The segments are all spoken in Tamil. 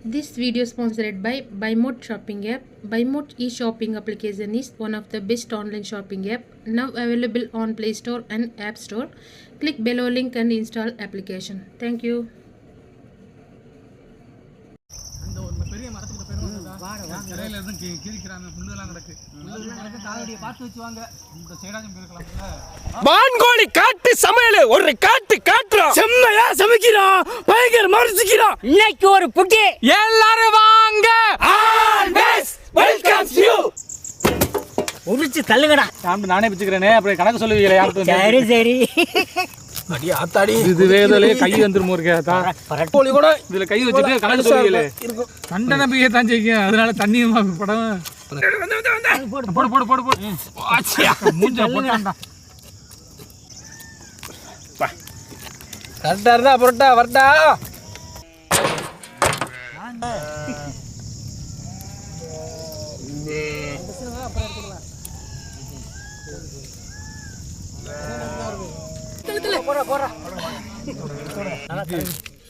This video is sponsored by BuyMode shopping app. BuyMode e-shopping application is one of the best online shopping app now available on Play Store and App Store. Click below link and install application. Thank you. வான்கோழி காட்டு சமையல் ஒரு காட்டு காட்டுறோம் செம்மையா சமைக்கிறோம் பயங்கர மரிச்சிக்கிறோம் இன்னைக்கு ஒரு புட்டி எல்லாரும் வாங்க ஆல்வேஸ் வெல்கம்ஸ் யூ உரிச்சு தள்ளுங்கடா நானே பிச்சுக்கிறேனே அப்புறம் கணக்கு சொல்லுவீங்களே யாருக்கு சரி சரி அடி ஆத்தாடி இது வேதலே கை வந்துருமோ இருக்கா கோழி கூட இதுல கை வச்சிட்டு கணக்கு சொல்லுவீங்களே கண்ட நம்பிக்கை தான் ஜெயிக்கும் அதனால தண்ணி படம் போடு போடு போடு போடு மூஞ்ச போட்டான்டா கரெக்டா இருந்தா புரட்டா வரட்டா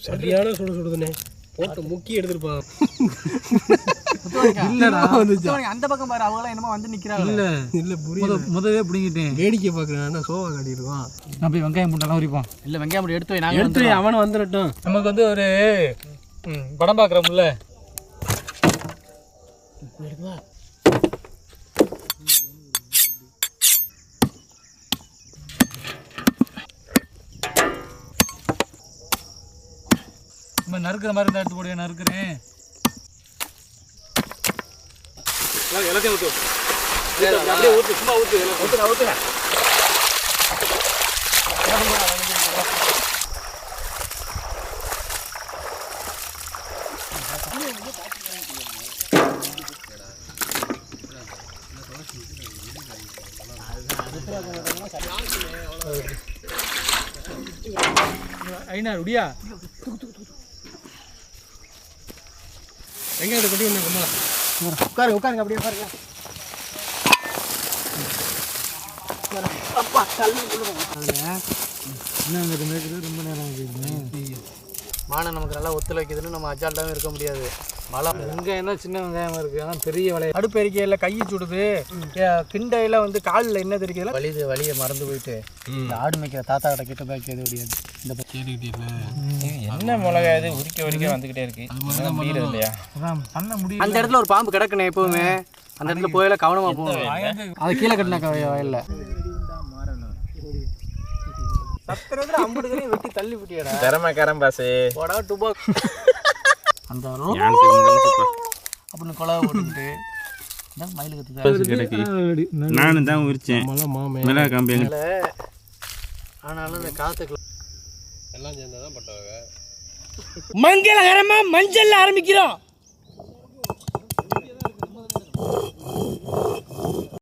சரியான சுடுதுனே போட்டு முக்கி எடுத்துருப்பான் அந்த பக்கம் பாரு அவங்க என்னமோ வந்து நிக்கிறாங்க இல்ல இல்ல புரியல முதவே பிடிங்கிட்டேன் வேடிக்கை பாக்குறேன் சோவா காட்டிடுவான் நான் போய் வெங்காயம் போட்டாலும் உரிப்போம் இல்ல வெங்காயம் போட்டு எடுத்து வை நாங்க எடுத்து அவன் வந்துடட்டும் நமக்கு வந்து ஒரு படம் பாக்குறோம்ல நறுக்கிற மாதிரி இருந்தா எடுத்து போடுவேன் நறுக்கிறேன் எல்லாத்தையும் ஊத்து அப்படியே ஊத்து சும்மா ஊத்து ஊத்துடா ஊத்துடா ஐநா ருடியா எங்க கொட்டி வந்தேன் கம்மா உட்காருங்க அப்படியே உட்காருங்க அப்பா தள்ளி என்ன ரொம்ப நேரம் ஆகுது மானம் நமக்கு நல்லா ஒத்துழைக்குதுன்னு நம்ம அஜால்ட்டாகவும் இருக்க முடியாது மழை வெங்காயம் தான் சின்ன வெங்காயமா இருக்கு ஆனால் பெரிய வளைய அடுப்பு எரிக்கையில் கை சுடுது கிண்டையில் வந்து காலில் என்ன தெரிக்கிறதுல வழியை மறந்து போயிட்டு இந்த ஆடு மேய்க்கிற தாத்தா கிட்ட கிட்ட போய் கேட்க முடியாது இந்த என்ன மிளகாய் இது உரிக்க வந்துகிட்டே இருக்கு முடியறது இல்லையா பண்ண முடியும் அந்த இடத்துல ஒரு பாம்பு கிடக்குனே எப்பவுமே அந்த இடத்துல போயில கவனமா போகணும் அது கீழே கட்டின வயல்ல சத்திரத்துல அம்புடுகளையும் வெட்டி தள்ளி விட்டியடா திறமைக்காரன் பாசு போடா டுபா அந்த அப்படின்னு கொலை போட்டுக்கிட்டு மயில் கத்து நானும் தான் உரிச்சேன் மிளகா காம்பி ஆனாலும் இந்த காத்துக்கு எல்லாம் சேர்ந்தாதான் பட்டவங்க மங்களகரமா மஞ்சள் ஆரம்பிக்கிறோம்